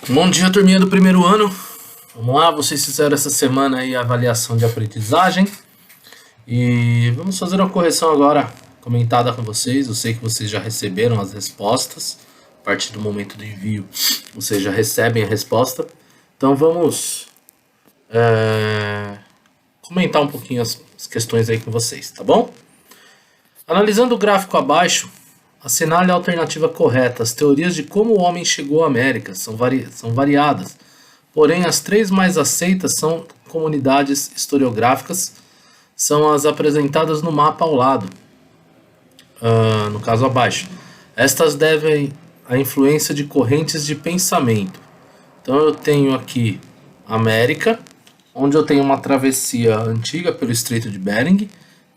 Bom dia, turminha do primeiro ano. Vamos lá, vocês fizeram essa semana aí a avaliação de aprendizagem e vamos fazer uma correção agora comentada com vocês. Eu sei que vocês já receberam as respostas. A partir do momento do envio, vocês já recebem a resposta. Então vamos comentar um pouquinho as questões aí com vocês, tá bom? Analisando o gráfico abaixo, assinale a alternativa correta. As teorias de como o homem chegou à América são variadas, porém as três mais aceitas são comunidades historiográficas, são as apresentadas no mapa ao lado, no caso abaixo. Estas devem à influência de correntes de pensamento. Então eu tenho aqui América, onde eu tenho uma travessia antiga pelo Estreito de Bering,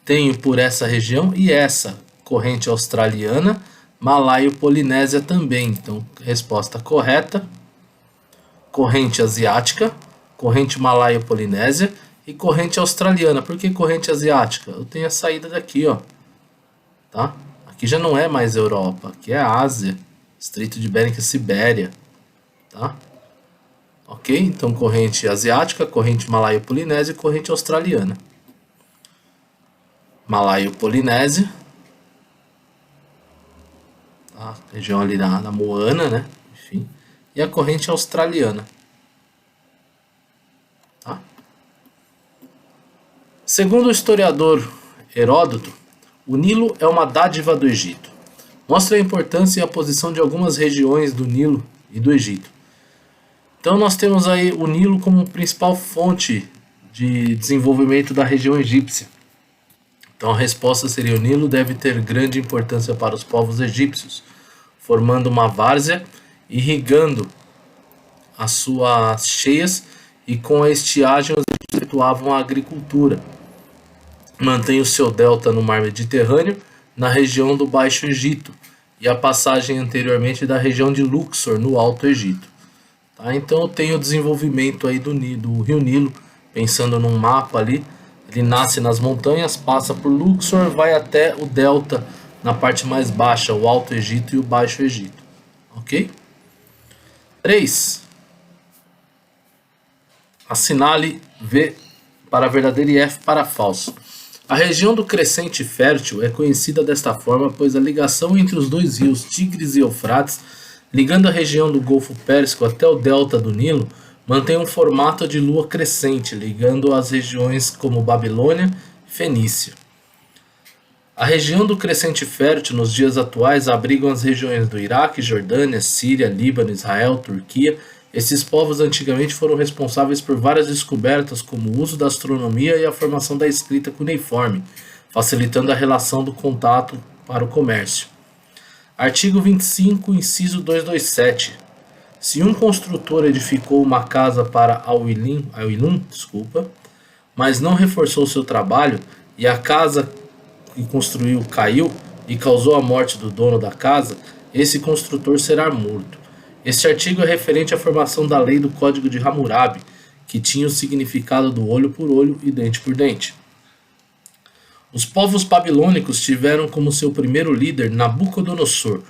tenho por essa região e essa corrente australiana, Malaio-Polinésia também. Então, resposta correta, corrente asiática, corrente Malaio-Polinésia e corrente australiana. Por que corrente asiática? Eu tenho a saída daqui, ó. Tá? Aqui já não é mais Europa, aqui é a Ásia, Estreito de Bering, Sibéria. Tá? Ok? Então, corrente asiática, corrente Malaio-Polinésia e corrente australiana. Malaio-Polinésia, a região ali da Moana, né? Enfim, e a corrente australiana. Tá? Segundo o historiador Heródoto, o Nilo é uma dádiva do Egito. Mostra a importância e a posição de algumas regiões do Nilo e do Egito. Então nós temos aí o Nilo como principal fonte de desenvolvimento da região egípcia. Então a resposta seria: o Nilo deve ter grande importância para os povos egípcios, formando uma várzea, irrigando as suas cheias, e com a estiagem os egípcios efetuavam a agricultura. Mantém o seu delta no mar Mediterrâneo, na região do Baixo Egito, e a passagem anteriormente da região de Luxor, no Alto Egito. Tá? Então eu tenho o desenvolvimento aí do Rio Nilo, pensando num mapa ali. Ele nasce nas montanhas, passa por Luxor, vai até o delta na parte mais baixa, o Alto Egito e o Baixo Egito. Ok? 3. Assinale V para verdadeiro e F para falso. A região do Crescente Fértil é conhecida desta forma, pois a ligação entre os dois rios Tigres e Eufrates, ligando a região do Golfo Pérsico até o delta do Nilo, mantém um formato de lua crescente, ligando as regiões como Babilônia e Fenícia. A região do Crescente Fértil, nos dias atuais, abrigam as regiões do Iraque, Jordânia, Síria, Líbano, Israel, Turquia. Esses povos antigamente foram responsáveis por várias descobertas, como o uso da astronomia e a formação da escrita cuneiforme, facilitando a relação do contato para o comércio. Artigo 25, inciso 227. Se um construtor edificou uma casa para Al-Ilum, mas não reforçou seu trabalho, e a casa que construiu caiu e causou a morte do dono da casa, esse construtor será morto. Este artigo é referente à formação da lei do Código de Hammurabi, que tinha o significado do olho por olho e dente por dente. Os povos babilônicos tiveram como seu primeiro líder Nabucodonosor,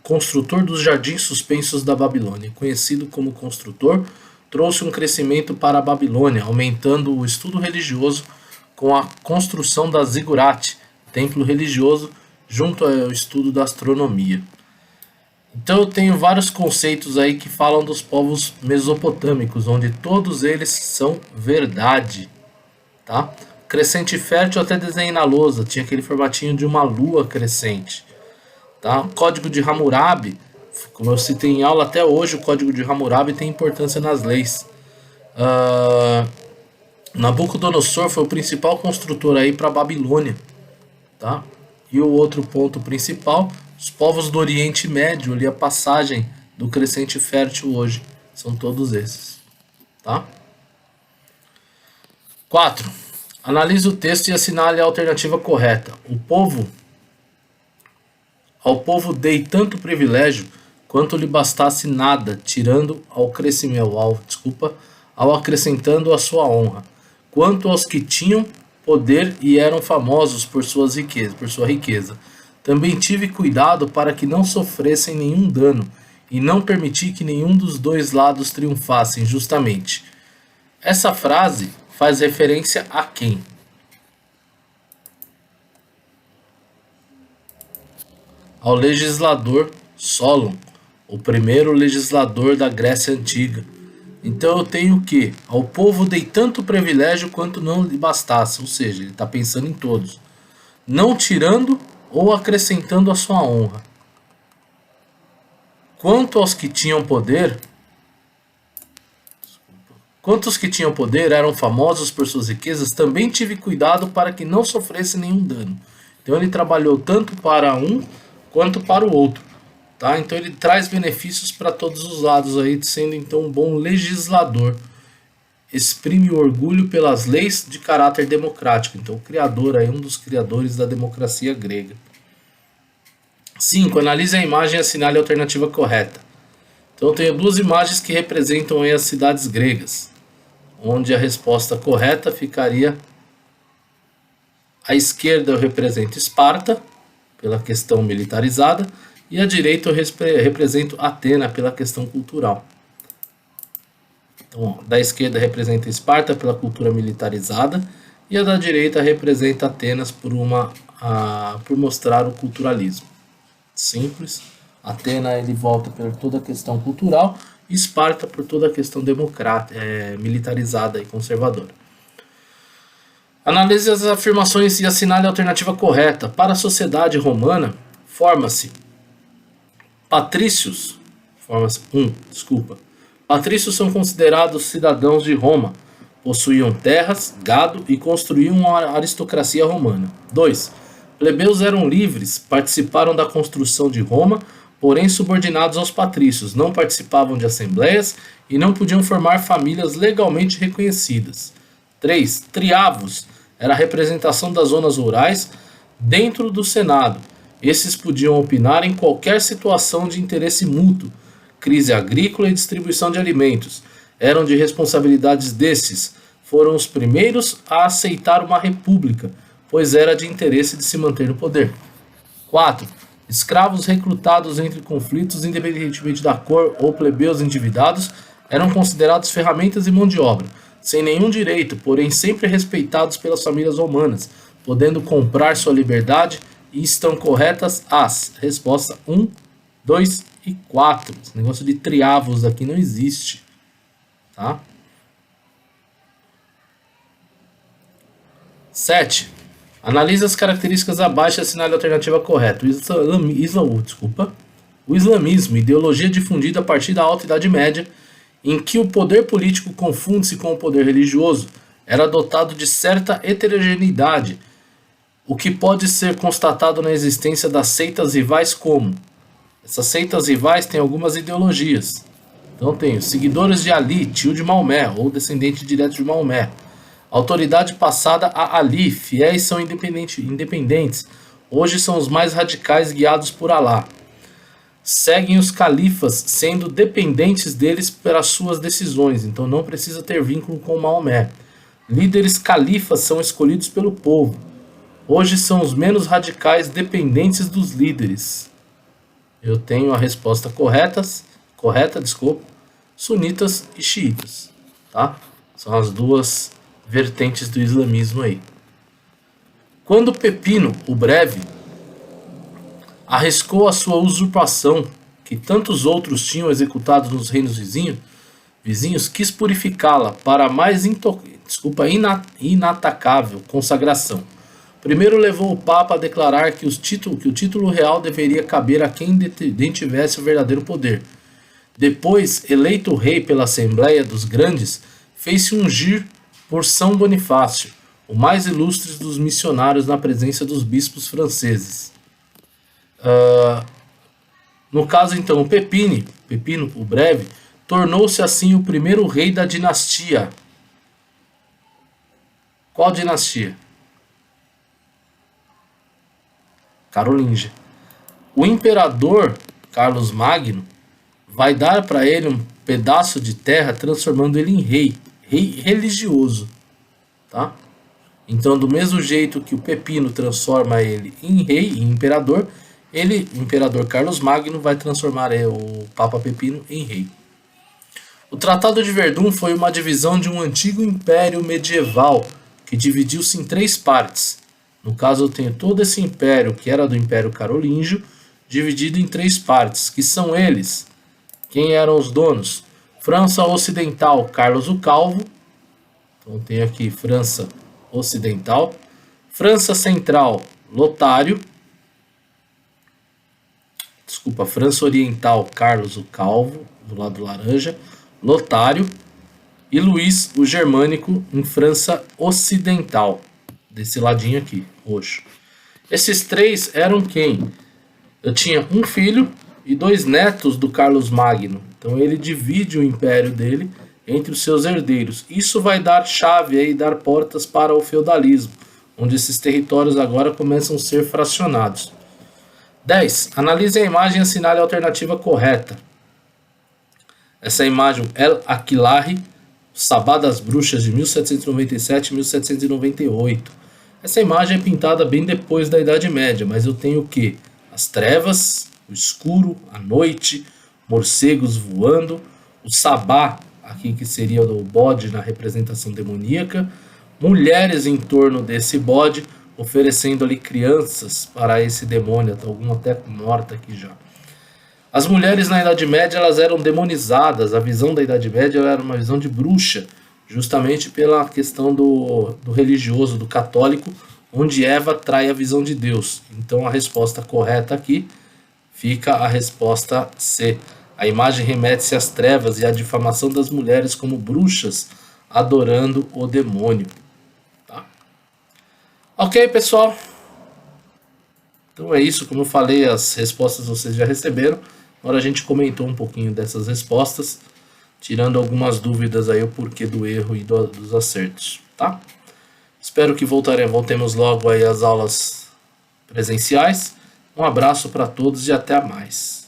construtor dos jardins suspensos da Babilônia. Conhecido como construtor, trouxe um crescimento para a Babilônia, aumentando o estudo religioso com a construção da Ziggurat, templo religioso, junto ao estudo da astronomia. Então eu tenho vários conceitos aí que falam dos povos mesopotâmicos, onde todos eles são verdade. Tá? Crescente fértil até desenho na lousa, tinha aquele formatinho de uma lua crescente. Tá? O Código de Hammurabi, como eu citei em aula, até hoje o Código de Hammurabi tem importância nas leis. Nabucodonosor foi o principal construtor aí para a Babilônia. Tá? E o outro ponto principal, os povos do Oriente Médio, ali a passagem do Crescente Fértil hoje, são todos esses. Tá? 4. Analise o texto e assinale a alternativa correta. Ao povo dei tanto privilégio, quanto lhe bastasse nada, tirando ao acrescentando a sua honra, quanto aos que tinham poder e eram famosos por sua riqueza. Também tive cuidado para que não sofressem nenhum dano, e não permitir que nenhum dos dois lados triunfasse injustamente. Essa frase faz referência a quem? Ao legislador Solon, o primeiro legislador da Grécia Antiga. Então eu tenho o quê? Ao povo dei tanto privilégio quanto não lhe bastasse, ou seja, ele está pensando em todos, não tirando ou acrescentando a sua honra. Quanto aos que tinham poder, quantos que tinham poder eram famosos por suas riquezas, também tive cuidado para que não sofresse nenhum dano. Então ele trabalhou tanto para um quanto para o outro. Tá? Então ele traz benefícios para todos os lados, aí, sendo então um bom legislador. Exprime o orgulho pelas leis de caráter democrático. Então o criador, aí, um dos criadores da democracia grega. 5. Analise a imagem e assinale a alternativa correta. Então eu tenho duas imagens que representam aí as cidades gregas, onde a resposta correta ficaria à esquerda. Eu represento Esparta, pela questão militarizada, e à direita eu represento Atena pela questão cultural. Então, da esquerda representa Esparta pela cultura militarizada e a da direita representa Atenas por mostrar o culturalismo. Simples. Atena ele volta por toda a questão cultural e Esparta por toda a questão democrática, militarizada e conservadora. Analise as afirmações e assinale a alternativa correta. Para a sociedade romana, forma-se patrícios. Patrícios são considerados cidadãos de Roma, possuíam terras, gado e construíam uma aristocracia romana. 2. Plebeus eram livres, participaram da construção de Roma, porém subordinados aos patrícios, não participavam de assembleias e não podiam formar famílias legalmente reconhecidas. 3. Triavos era a representação das zonas rurais dentro do Senado. Esses podiam opinar em qualquer situação de interesse mútuo, crise agrícola e distribuição de alimentos. Eram de responsabilidades desses. Foram os primeiros a aceitar uma república, pois era de interesse de se manter no poder. 4. Escravos recrutados entre conflitos, independentemente da cor, ou plebeus endividados, eram considerados ferramentas e mão de obra, sem nenhum direito, porém sempre respeitados pelas famílias romanas, podendo comprar sua liberdade. E estão corretas as respostas 1, 2 e 4. Esse negócio de triavos aqui não existe. Tá? 7. Analise as características abaixo e assinale a alternativa correta. O islamismo, ideologia difundida a partir da Alta Idade Média, em que o poder político confunde-se com o poder religioso, era dotado de certa heterogeneidade, o que pode ser constatado na existência das seitas rivais como? Essas seitas rivais têm algumas ideologias. Então tem seguidores de Ali, tio de Maomé, ou descendente direto de Maomé. Autoridade passada a Ali, fiéis são independentes. Hoje são os mais radicais guiados por Alá. Seguem os califas, sendo dependentes deles pelas suas decisões, então não precisa ter vínculo com Maomé. Líderes califas são escolhidos pelo povo. Hoje são os menos radicais dependentes dos líderes. Eu tenho a resposta correta, sunitas e xiitas, tá? São as duas vertentes do islamismo aí. Quando Pepino, o Breve, arriscou a sua usurpação, que tantos outros tinham executado nos reinos vizinhos, quis purificá-la para a mais inatacável consagração. Primeiro levou o Papa a declarar que o título real deveria caber a quem detivesse o verdadeiro poder. Depois, eleito rei pela Assembleia dos Grandes, fez-se ungir por São Bonifácio, o mais ilustre dos missionários na presença dos bispos franceses. No caso, então, Pepino, o Breve, tornou-se assim o primeiro rei da dinastia. Qual dinastia? Carolíngia. O imperador Carlos Magno vai dar para ele um pedaço de terra, transformando ele em rei religioso, tá? Então, do mesmo jeito que o Pepino transforma ele em rei, em imperador, Ele, o imperador Carlos Magno, vai transformar o Papa Pepino em rei. O Tratado de Verdun foi uma divisão de um antigo império medieval que dividiu-se em 3 partes. No caso, eu tenho todo esse império, que era do Império Carolíngio, dividido em 3 partes, que são eles. Quem eram os donos? França Ocidental, Carlos o Calvo. Então tem aqui França Ocidental. França Central, Lotário. Desculpa, França Oriental, Carlos o Calvo, do lado laranja. Lotário. E Luís o Germânico, em França Ocidental. Desse ladinho aqui, roxo. Esses 3 eram quem? Eu tinha um filho e 2 netos do Carlos Magno. Então ele divide o império dele entre os seus herdeiros. Isso vai dar chave aí, dar portas para o feudalismo, onde esses territórios agora começam a ser fracionados. 10. Analise a imagem e assinale a alternativa correta. Essa imagem El Aquilari, Sabá das Bruxas de 1797 e 1798. Essa imagem é pintada bem depois da Idade Média, mas eu tenho o quê? As trevas, o escuro, a noite, morcegos voando, o sabá, aqui que seria o bode na representação demoníaca, mulheres em torno desse bode, oferecendo ali crianças para esse demônio, alguma até morta aqui já. As mulheres na Idade Média elas eram demonizadas, a visão da Idade Média era uma visão de bruxa, justamente pela questão do religioso, do católico, onde Eva trai a visão de Deus. Então a resposta correta aqui fica a resposta C. A imagem remete-se às trevas e à difamação das mulheres como bruxas, adorando o demônio. Tá? Ok, pessoal? Então é isso, como eu falei, as respostas vocês já receberam. Agora a gente comentou um pouquinho dessas respostas, tirando algumas dúvidas aí o porquê do erro e dos acertos, tá? Espero que voltemos logo aí às aulas presenciais. Um abraço para todos e até mais.